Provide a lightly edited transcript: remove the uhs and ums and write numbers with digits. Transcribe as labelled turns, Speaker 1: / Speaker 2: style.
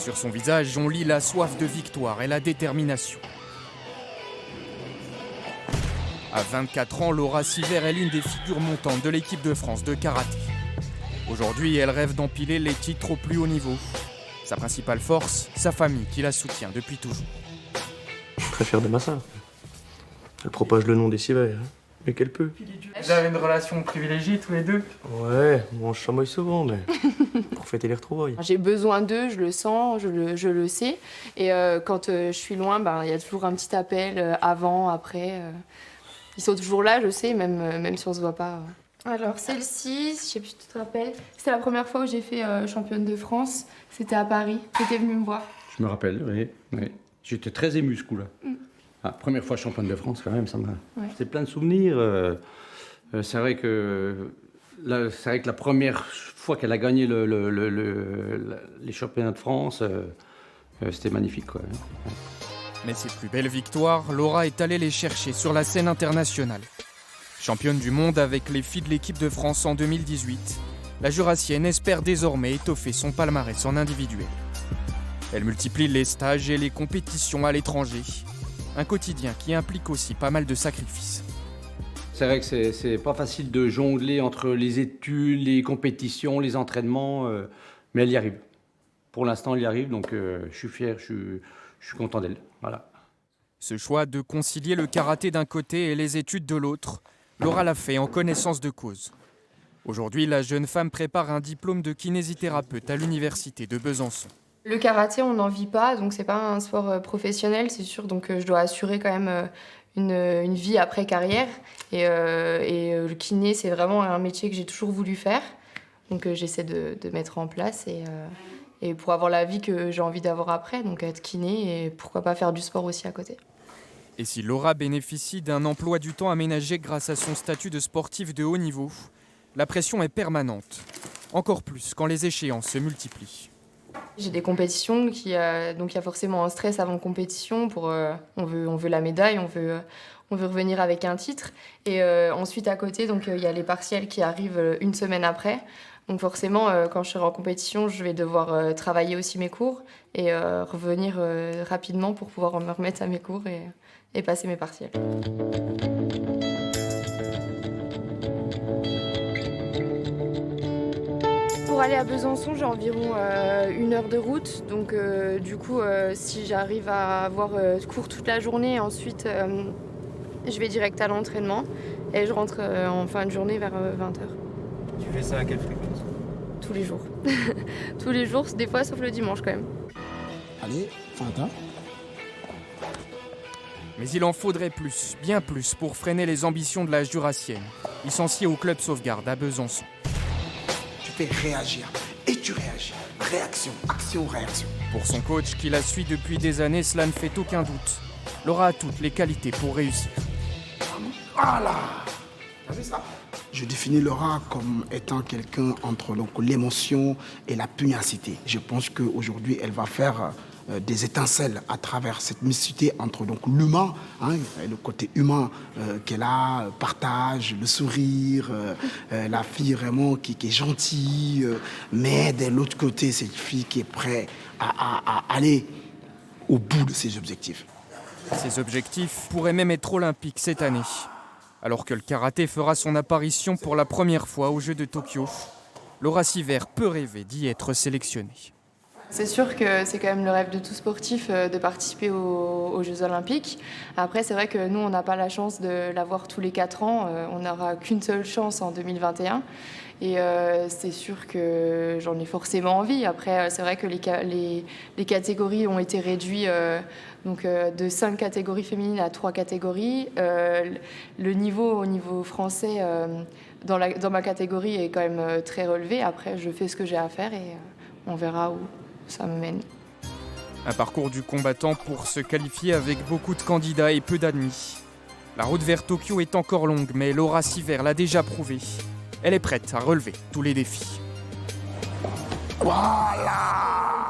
Speaker 1: Sur son visage, on lit la soif de victoire et la détermination. À 24 ans, Laura Siver est l'une des figures montantes de l'équipe de France de karaté. Aujourd'hui, elle rêve d'empiler les titres au plus haut niveau. Sa principale force, sa famille qui la soutient depuis toujours.
Speaker 2: Je suis très fier de ma sœur. Elle propage le nom des Siver, hein. Mais qu'elle peut.
Speaker 1: Vous avez une relation privilégiée tous les deux?
Speaker 2: Ouais, on se chamaille souvent, mais pour fêter les retrouvailles.
Speaker 3: J'ai besoin d'eux, je le sens, je le sais. Et quand je suis loin, il y a toujours un petit appel avant, après. Ils sont toujours là, je sais, même si on se voit pas. Alors celle-ci, je sais plus si tu te rappelles, c'était la première fois où j'ai fait championne de France. C'était à Paris. Tu étais venue me voir.
Speaker 4: Je me rappelle, oui. J'étais très ému ce coup-là. Première fois championne de France, quand même, ça m'a.
Speaker 3: Ouais.
Speaker 4: C'est plein de souvenirs. C'est vrai que la première fois qu'elle a gagné les championnats de France, c'était magnifique, quoi.
Speaker 1: Mais ses plus belles victoires, Laura est allée les chercher sur la scène internationale. Championne du monde avec les filles de l'équipe de France en 2018, la Jurassienne espère désormais étoffer son palmarès en individuel. Elle multiplie les stages et les compétitions à l'étranger. Un quotidien qui implique aussi pas mal de sacrifices.
Speaker 4: C'est vrai que c'est pas facile de jongler entre les études, les compétitions, les entraînements, mais elle y arrive. Pour l'instant, elle y arrive, donc je suis fier, je suis content d'elle. Voilà.
Speaker 1: Ce choix de concilier le karaté d'un côté et les études de l'autre, Laura l'a fait en connaissance de cause. Aujourd'hui, la jeune femme prépare un diplôme de kinésithérapeute à l'université de Besançon.
Speaker 3: Le karaté, on n'en vit pas, donc c'est pas un sport professionnel, c'est sûr. Donc je dois assurer quand même une vie après carrière. Et le kiné, c'est vraiment un métier que j'ai toujours voulu faire. Donc j'essaie de mettre en place et pour avoir la vie que j'ai envie d'avoir après, donc être kiné et pourquoi pas faire du sport aussi à côté.
Speaker 1: Et si Laura bénéficie d'un emploi du temps aménagé grâce à son statut de sportif de haut niveau, la pression est permanente. Encore plus quand les échéances se multiplient.
Speaker 3: J'ai des compétitions, donc il y a forcément un stress avant compétition. On veut la médaille, on veut revenir avec un titre. Et ensuite à côté, il y a les partiels qui arrivent une semaine après. Donc forcément, quand je serai en compétition, je vais devoir travailler aussi mes cours et revenir rapidement pour pouvoir me remettre à mes cours et passer mes partiels. Pour aller à Besançon, j'ai environ 1 heure de route. Donc du coup, si j'arrive à avoir cours toute la journée, ensuite je vais direct à l'entraînement et je rentre en fin de journée vers 20h.
Speaker 2: Tu fais ça à quelle fréquence?
Speaker 3: Tous les jours. Tous les jours, des fois sauf le dimanche quand même.
Speaker 5: Allez, Fanta.
Speaker 1: Mais il en faudrait plus, bien plus, pour freiner les ambitions de la Jurassienne, licenciée au club Sauvegarde à Besançon.
Speaker 5: Tu fais réagir et tu réagis. Réaction, action, réaction.
Speaker 1: Pour son coach qui la suit depuis des années, cela ne fait aucun doute. Laura a toutes les qualités pour réussir.
Speaker 5: Voilà. T'as vu ça? Je définis Laura comme étant quelqu'un entre l'émotion et la pugnacité. Je pense qu'aujourd'hui, elle va faire des étincelles à travers cette mixité entre l'humain, le côté humain qu'elle a, partage, le sourire, la fille vraiment qui est gentille, mais de l'autre côté, cette fille qui est prête à aller au bout de ses objectifs.
Speaker 1: Ses objectifs pourraient même être olympiques cette année. Alors que le karaté fera son apparition pour la première fois aux Jeux de Tokyo, Laura Siver peut rêver d'y être sélectionnée.
Speaker 3: C'est sûr que c'est quand même le rêve de tout sportif de participer aux Jeux Olympiques. Après, c'est vrai que nous, on n'a pas la chance de l'avoir tous les 4 ans. On n'aura qu'une seule chance en 2021. Et c'est sûr que j'en ai forcément envie. Après, c'est vrai que les catégories ont été réduites de 5 catégories féminines à 3 catégories. Le niveau au niveau français dans ma catégorie est quand même très relevé. Après, je fais ce que j'ai à faire et on verra où ça me mène.
Speaker 1: Un parcours du combattant pour se qualifier avec beaucoup de candidats et peu d'admis. La route vers Tokyo est encore longue, mais Laura Siver l'a déjà prouvé. Elle est prête à relever tous les défis.
Speaker 5: Voilà.